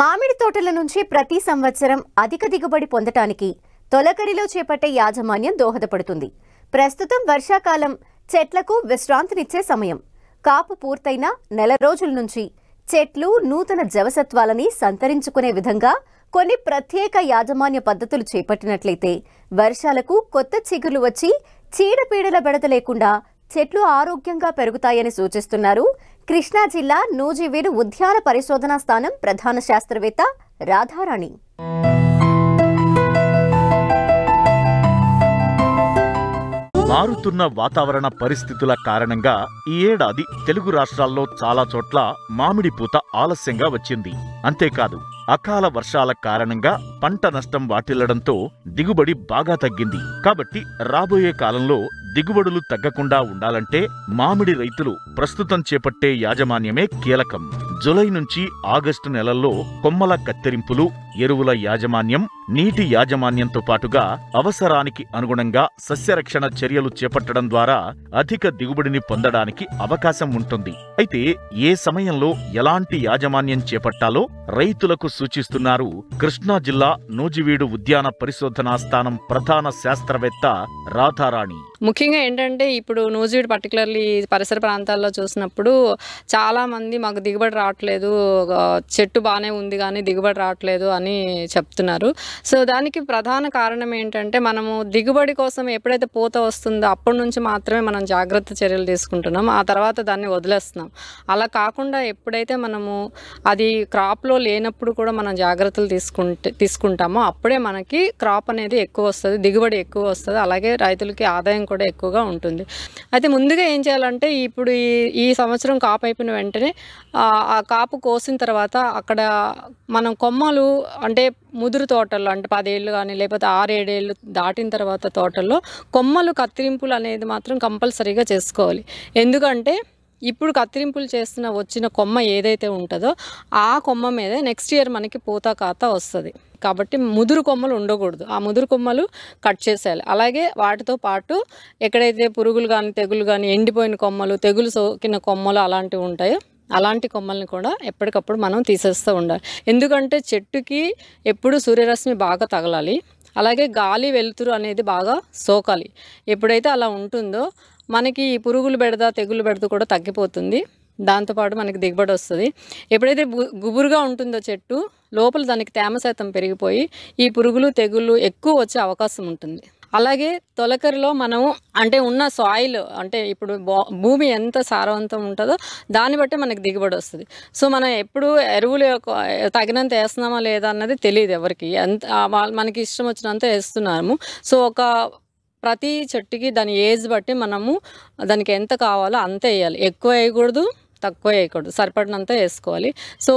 మామిడి తోటల నుంచి ప్రతి సంవత్సరం అధిక దిగుబడి పొందటానికి తొలకరిలో చేపట్టే యాజమాన్యం దోహదపడుతుంది. ప్రస్తుతం వర్షాకాలం చెట్లకు విశ్రాంతినిచ్చే సమయం. కాపు పూర్తయిన నెల రోజుల నుంచి చెట్లు నూతన జవసత్వాలని సంతరించుకునే విధంగా కొన్ని ప్రత్యేక యాజమాన్య పద్ధతులు చేపట్టినట్లయితే వర్షాలకు కొత్త చిగుర్లు వచ్చి చీడపీడల బెడద లేకుండా చెట్లు ఆరోగ్యంగా పెరుగుతాయని సూచిస్తున్నారు కృష్ణా జిల్లా నూజివీడు ఉద్యాన పరిశోధనా స్థానం ప్రధాన శాస్త్రవేత్త రాధారాణి. మారుతున్న వాతావరణ పరిస్థితుల కారణంగా ఈ ఏడాది తెలుగు రాష్ట్రాల్లో చాలా చోట్ల మామిడి పూత ఆలస్యంగా వచ్చింది. అంతేకాదు అకాల వర్షాల కారణంగా పంట నష్టం వాటిల్లడంతో దిగుబడి బాగా తగ్గింది. కాబట్టి రాబోయే కాలంలో దిగుబడులు తగ్గకుండా ఉండాలంటే మామిడి రైతులు ప్రస్తుతం చేపట్టే యాజమాన్యమే కీలకం. జులై నుంచి ఆగస్టు నెలల్లో కొమ్మల కత్తిరింపులు, ఎరువుల యాజమాన్యం, నీటి యాజమాన్యంతో పాటుగా అవసరానికి అనుగుణంగా సస్యరక్షణ చర్యలు చేపట్టడం ద్వారా అధిక దిగుబడిని పొందడానికి అవకాశం ఉంటుంది. అయితే ఏ సమయంలో ఎలాంటి యాజమాన్యం చేపట్టాలో రైతులకు సూచిస్తున్నారు కృష్ణా జిల్లా నూజివీడు ఉద్యాన పరిశోధనా స్థానం ప్రధాన శాస్త్రవేత్త రాధారాణి. ముఖ్యంగా ఏంటంటే ఇప్పుడు నూజివీడు పర్టికులర్లీ పరిసర ప్రాంతాల్లో చూసినప్పుడు చాలా మంది మాకు దిగుబడి రావట్లేదు, చెట్టు బాగానే ఉంది కానీ దిగుబడి రావట్లేదు అని చెప్తున్నారు. సో దానికి ప్రధాన కారణం ఏంటంటే మనము దిగుబడి కోసం ఎప్పుడైతే పూత వస్తుందో అప్పటి నుంచి మాత్రమే మనం జాగ్రత్త చర్యలు తీసుకుంటున్నాం, ఆ తర్వాత దాన్ని వదిలేస్తున్నాం. అలా కాకుండా ఎప్పుడైతే మనము అది క్రాప్లో లేనప్పుడు కూడా మనం జాగ్రత్తలు తీసుకుంటామో అప్పుడే మనకి క్రాప్ అనేది ఎక్కువ వస్తుంది, దిగుబడి ఎక్కువ వస్తుంది, అలాగే రైతులకి ఆదాయం కూడా ఎక్కువగా ఉంటుంది. అయితే ముందుగా ఏం చేయాలంటే ఇప్పుడు ఈ సంవత్సరం కాపు అయిపోయిన వెంటనే ఆ కాపు కోసిన తర్వాత అక్కడ మనం కొమ్మలు అంటే ముదురు తోటల్లో అంటే 10 ఏళ్ళు కానీ లేకపోతే 6-7 ఏళ్ళు దాటిన తర్వాత తోటల్లో కొమ్మలు కత్తిరింపులు అనేది మాత్రం కంపల్సరీగా చేసుకోవాలి. ఎందుకంటే ఇప్పుడు కత్తిరింపులు వచ్చిన కొమ్మ ఏదైతే ఉంటుందో ఆ కొమ్మ మీద నెక్స్ట్ ఇయర్ మనకి పూత కాత వస్తుంది. కాబట్టి ముదురు కొమ్మలు ఉండకూడదు, ఆ ముదురు కొమ్మలు కట్ చేసేయాలి. అలాగే వాటితో పాటు ఎక్కడైతే పురుగులు కానీ తెగులు కానీ ఎండిపోయిన కొమ్మలు, తెగులు సోకిన కొమ్మలు అలాంటివి ఉంటాయో అలాంటి కొమ్మల్ని కూడా ఎప్పటికప్పుడు మనం తీసేస్తూ ఉండాలి. ఎందుకంటే చెట్టుకి ఎప్పుడు సూర్యరశ్మి బాగా తగలాలి, అలాగే గాలి వెలుతురు అనేది బాగా సోకాలి. ఎప్పుడైతే అలా ఉంటుందో మనకి పురుగులు బెడద తెగులు బెడద కూడా తగ్గిపోతుంది, దాంతోపాటు మనకి దిగుబడి వస్తుంది. ఎప్పుడైతే గుబురుగా ఉంటుందో చెట్టు లోపల దానికి తేమ శాతం పెరిగిపోయి ఈ పురుగులు తెగుళ్ళు ఎక్కువ వచ్చే అవకాశం ఉంటుంది. అలాగే తొలకరిలో మనము అంటే ఉన్న సాయిల్ అంటే ఇప్పుడు భూమి ఎంత సారవంతం ఉంటుందో దాన్ని బట్టి మనకి దిగుబడి వస్తుంది. సో మనం ఎప్పుడు ఎరువులు తగినంత వేస్తున్నామా లేదా అన్నది తెలియదు ఎవరికి, మనకి ఇష్టం వచ్చినంత వేస్తున్నాము. సో ప్రతి చెట్టుకి దాని ఏజ్ బట్టి మనము దానికి ఎంత కావాలో అంతే వేయాలి, ఎక్కువ వేయకూడదు తక్కువ వేయకూడదు, సరిపడినంత వేసుకోవాలి. సో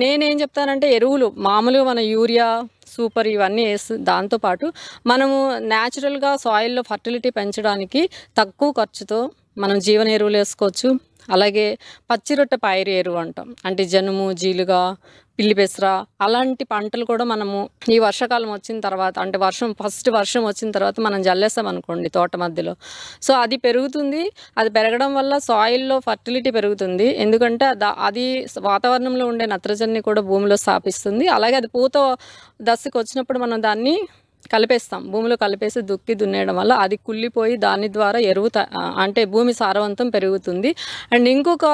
నేనేం చెప్తానంటే ఎరువులు మామూలుగా మన యూరియా సూపర్ ఇవన్నీ వేసి దాంతోపాటు మనము న్యాచురల్గా సాయిల్లో ఫర్టిలిటీ పెంచడానికి తక్కువ ఖర్చుతో మనం జీవన ఎరువులు వేసుకోవచ్చు. అలాగే పచ్చిరొట్టె పైరు ఎరువు అంటాం, అంటే జనుము, జీలుగా, పిల్లి పెసర అలాంటి పంటలు కూడా మనము ఈ వర్షాకాలం వచ్చిన తర్వాత అంటే ఫస్ట్ వర్షం వచ్చిన తర్వాత మనం జల్లేస్తాం అనుకోండి తోట మధ్యలో, సో అది పెరుగుతుంది. అది పెరగడం వల్ల సాయిల్లో ఫర్టిలిటీ పెరుగుతుంది, ఎందుకంటే అది వాతావరణంలో ఉండే నత్రజనిని కూడా భూమిలో స్థాపిస్తుంది. అలాగే అది పూత దశకు వచ్చినప్పుడు మనం దాన్ని కలిపేస్తాం, భూమిలో కలిపేసి దున్నేయడం వల్ల అది కుళ్ళిపోయి దాని ద్వారా ఎరువు అంటే భూమి సారవంతం పెరుగుతుంది. అండ్ ఇంకొక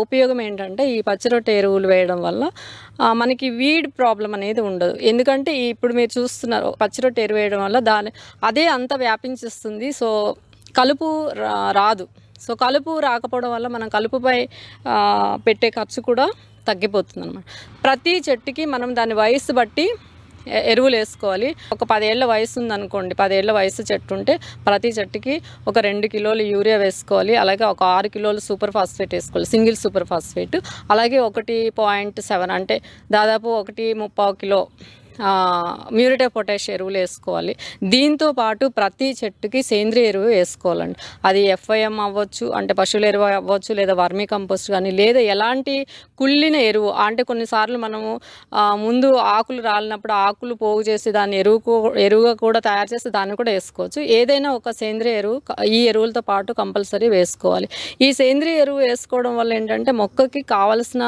ఉపయోగం ఏంటంటే ఈ పచ్చిరొట్టె ఎరువులు వేయడం వల్ల మనకి వీడ్ ప్రాబ్లం అనేది ఉండదు. ఎందుకంటే ఇప్పుడు మీరు చూస్తున్నారు పచ్చిరొట్టె ఎరువు వేయడం వల్ల అదే అంత వ్యాపించేస్తుంది, సో కలుపు రాదు. సో కలుపు రాకపోవడం వల్ల మనం కలుపుపై పెట్టే ఖర్చు కూడా తగ్గిపోతుంది అన్నమాట. ప్రతి చెట్టుకి మనం దాని వయసు బట్టి ఎరువులు వేసుకోవాలి. ఒక 10 ఏళ్ల వయసు ఉందనుకోండి, 10 ఏళ్ల వయసు చెట్టు ఉంటే ప్రతి చెట్టుకి ఒక 2 కిలోలు యూరియా వేసుకోవాలి. అలాగే ఒక 6 కిలోలు సూపర్ ఫాస్ఫేట్ వేసుకోవాలి, సింగిల్ సూపర్ ఫాస్ఫేట్. అలాగే 1.7 అంటే దాదాపు 1.35 కిలో మ్యూరేట్ ఆఫ్ పొటాష్ ఎరువులు వేసుకోవాలి. దీంతో పాటు ప్రతి చెట్టుకి సేంద్రియ ఎరువు వేసుకోవాలండి. అది FIM అవ్వచ్చు, అంటే పశువుల ఎరువు అవ్వచ్చు, లేదా వర్మీ కంపోస్ట్ కానీ, లేదా ఎలాంటి కుళ్ళిన ఎరువు అంటే కొన్నిసార్లు మనము ముందు ఆకులు రాలినప్పుడు ఆకులు పోగు చేసి దాన్ని ఎరువుగా కూడా తయారు చేసి దాన్ని కూడా వేసుకోవచ్చు. ఏదైనా ఒక సేంద్రియ ఎరువు ఈ ఎరువులతో పాటు కంపల్సరీ వేసుకోవాలి. ఈ సేంద్రియ ఎరువు వేసుకోవడం వల్ల ఏంటంటే మొక్కకి కావలసిన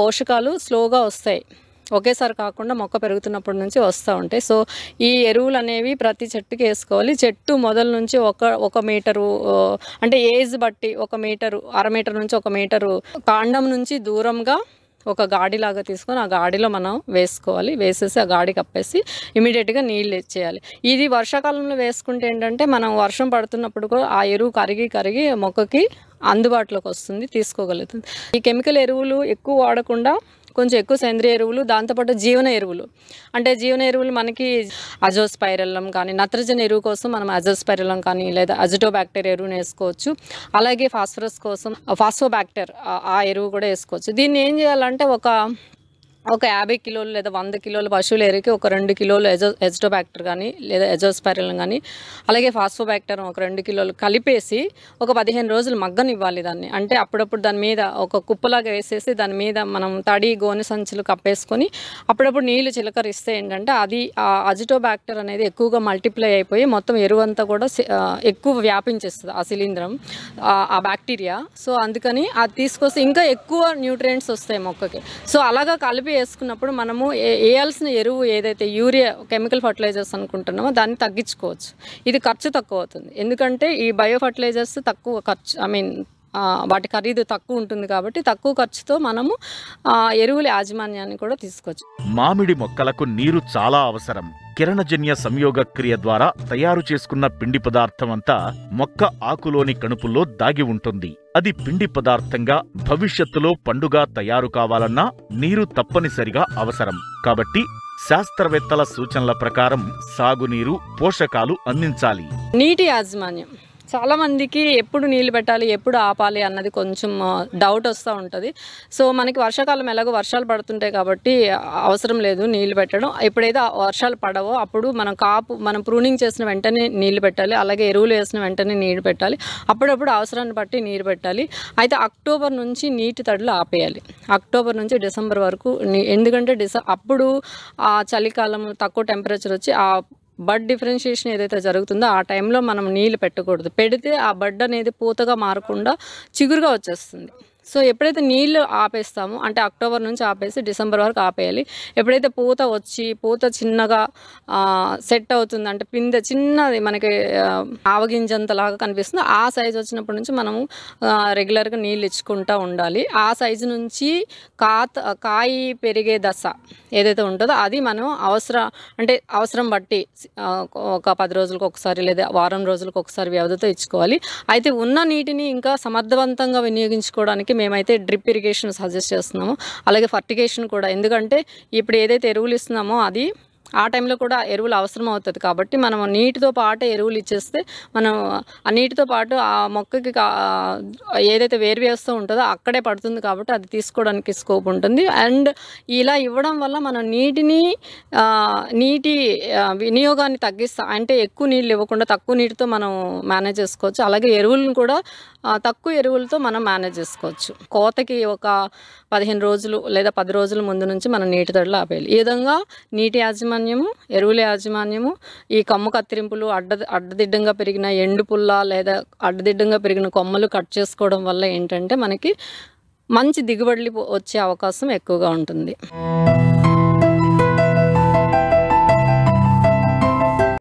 పోషకాలు స్లోగా వస్తాయి. ఒకేసారి కాకుండా మొక్క పెరుగుతున్నప్పటి నుంచి వస్తూ ఉంటాయి. సో ఈ ఎరువులు అనేవి ప్రతి చెట్టుకి వేసుకోవాలి. చెట్టు మొదల నుంచి ఒక మీటరు అంటే ఏజ్ బట్టి 1 మీటరు, అర మీటర్ నుంచి 1 మీటరు కాండం నుంచి దూరంగా ఒక గాడిలాగా తీసుకొని ఆ గాడిలో మనం వేసుకోవాలి. వేసేసి ఆ గాడి కప్పేసి ఇమీడియట్గా నీళ్ళు ఇచ్చేయాలి. ఇది వర్షాకాలంలో వేసుకుంటే ఏంటంటే మనం వర్షం పడుతున్నప్పుడు కూడా ఆ ఎరువు కరిగి మొక్కకి అందుబాటులోకి వస్తుంది, తీసుకోగలుగుతుంది. ఈ కెమికల్ ఎరువులు ఎక్కువ వాడకుండా కొంచెం ఎక్కువ సేంద్రియ ఎరువులు, దాంతోపాటు జీవన ఎరువులు అంటే జీవన ఎరువులు మనకి అజోస్పైరలం కానీ, నత్రజని ఎరువు కోసం మనం అజోస్పైరలం కానీ లేదా అజిటోబ్యాక్టర్ ఎరువుని వేసుకోవచ్చు. అలాగే ఫాస్ఫరస్ కోసం ఫాస్ఫోబ్యాక్టర్ ఆ ఎరువు కూడా వేసుకోవచ్చు. దీన్ని ఏం చేయాలంటే ఒక 50 కిలోలు లేదా 100 కిలోలు పశువుల ఎరువుకి ఒక 2 కిలోలు ఎజిటోబ్యాక్టర్ కానీ లేదా అజోస్పైరలం కానీ అలాగే ఫాస్ఫోబ్యాక్టర్ ఒక 2 కిలోలు కలిపేసి ఒక 15 రోజులు మగ్గనివ్వాలి దాన్ని. అంటే అప్పుడప్పుడు దాని మీద ఒక కుప్పలాగా వేసేసి దాని మీద మనం తడి గోనె సంచులు కప్పేసుకొని అప్పుడప్పుడు నీళ్లు చిలకరిస్తే ఏంటంటే అది ఆ అజిటోబ్యాక్టర్ అనేది ఎక్కువగా మల్టిప్లై అయిపోయి మొత్తం ఎరువు అంతా కూడా ఎక్కువ వ్యాపించేస్తుంది ఆ శిలీంధ్రం, ఆ బ్యాక్టీరియా. సో అందుకని అది తీసుకొస్తే ఇంకా ఎక్కువ న్యూట్రియంట్స్ వస్తాయి మొక్కకి. సో అలాగా కలిపి వేసుకున్నప్పుడు మనము వేయాల్సిన ఎరువు ఏదైతే యూరియా కెమికల్ ఫర్టిలైజర్స్ అనుకుంటున్నామో దాన్ని తగ్గించుకోవచ్చు. ఇది ఖర్చు తక్కువ అవుతుంది, ఎందుకంటే ఈ బయో ఫర్టిలైజర్స్ తక్కువ ఖర్చు, వాటి ఖరీదు తక్కువ ఉంటుంది కాబట్టి తక్కువ ఖర్చుతో మనము ఎరువుల యాజమాన్యాన్ని కూడా తీసుకోవచ్చు. మామిడి మొక్కలకు నీరు చాలా అవసరం. కిరణజన్య సంయోగ క్రియ ద్వారా తయారు చేసుకున్న పిండి పదార్థం అంతా మొక్క ఆకులోని కణుపుల్లో దాగి ఉంటుంది. అది పిండి పదార్థంగా భవిష్యత్తులో పండుగా తయారు కావాలన్నా నీరు తప్పనిసరిగా అవసరం. కాబట్టి శాస్త్రవేత్తల సూచనల ప్రకారం సాగునీరు, పోషకాలు అందించాలి. నీటి యాజమాన్యం చాలామందికి ఎప్పుడు నీళ్ళు పెట్టాలి, ఎప్పుడు ఆపాలి అన్నది కొంచెం డౌట్ వస్తూ ఉంటుంది. సో మనకి వర్షాకాలం ఎలాగో వర్షాలు పడుతుంటాయి కాబట్టి అవసరం లేదు నీళ్ళు పెట్టడం. ఎప్పుడైతే వర్షాలు పడవో అప్పుడు మనం ప్రూనింగ్ చేసిన వెంటనే నీళ్ళు పెట్టాలి. అలాగే ఎరువులు వేసిన వెంటనే నీళ్ళు పెట్టాలి. అప్పుడప్పుడు అవసరాన్ని బట్టి నీరు పెట్టాలి. అయితే అక్టోబర్ నుంచి నీటి తడులు ఆపేయాలి. అక్టోబర్ నుంచి డిసెంబర్ వరకు. ఎందుకంటే అప్పుడు ఆ చలికాలం తక్కువ టెంపరేచర్ వచ్చి ఆ బడ్ డిఫరెన్షియేషన్ ఏదైతే జరుగుతుందో ఆ టైంలో మనం నీళ్ళు పెట్టకూడదు. పెడితే ఆ బడ్ అనేది పూతగా మారకుండా చిగురుగా వచ్చేస్తుంది. సో ఎప్పుడైతే నీళ్ళు ఆపేస్తామో అంటే అక్టోబర్ నుంచి ఆపేసి డిసెంబర్ వరకు ఆపేయాలి. ఎప్పుడైతే పూత చిన్నగా సెట్ అవుతుంది అంటే పిందె చిన్నది మనకి ఆవగింజంతలాగా కనిపిస్తుందో ఆ సైజు వచ్చినప్పటి నుంచి మనము రెగ్యులర్గా నీళ్ళు ఇచ్చుకుంటూ ఉండాలి. ఆ సైజు నుంచి కాయ పెరిగే దశ ఏదైతే ఉంటుందో అది మనం అవసరం బట్టి ఒక 10 రోజులకు ఒకసారి లేదా వారం రోజులకు ఒకసారి వ్యవధితో ఇచ్చుకోవాలి. అయితే ఉన్న నీటిని ఇంకా సమర్థవంతంగా వినియోగించుకోవడానికి మేమైతే డ్రిప్ ఇరిగేషన్ సజెస్ట్ చేస్తున్నాము. అలాగే ఫర్టిగేషన్ కూడా, ఎందుకంటే ఇప్పుడు ఏదైతే ఎరువులు ఇస్తున్నామో అది ఆ టైంలో కూడా ఎరువులు అవసరం అవుతుంది. కాబట్టి మనం నీటితో పాటు ఎరువులు ఇచ్చేస్తే మనం ఆ నీటితో పాటు ఆ మొక్కకి ఏదైతే వేరు వ్యవస్థ ఉంటుందో అక్కడే పడుతుంది కాబట్టి అది తీసుకోవడానికి స్కోప్ ఉంటుంది. అండ్ ఇలా ఇవ్వడం వల్ల మనం నీటి వినియోగాన్ని తగ్గిస్తాం. అంటే ఎక్కువ నీళ్ళు ఇవ్వకుండా తక్కువ నీటితో మనం మేనేజ్ చేసుకోవచ్చు. అలాగే ఎరువులను కూడా తక్కువ ఎరువులతో మనం మేనేజ్ చేసుకోవచ్చు. కోతకి ఒక 15 రోజులు లేదా 10 రోజుల ముందు నుంచి మనం నీటి తడులు ఆపేయాలి. ఈ విధంగా నీటి యాజమాన్యము, ఎరువుల యాజమాన్యము, ఈ కమ్ము కత్తిరింపులు, అడ్డదిడ్డంగా పెరిగిన ఎండు పుల్ల లేదా అడ్డదిడ్డంగా పెరిగిన కొమ్మలు కట్ చేసుకోవడం వల్ల ఏంటంటే మనకి మంచి దిగుబడులు వచ్చే అవకాశం ఎక్కువగా ఉంటుంది.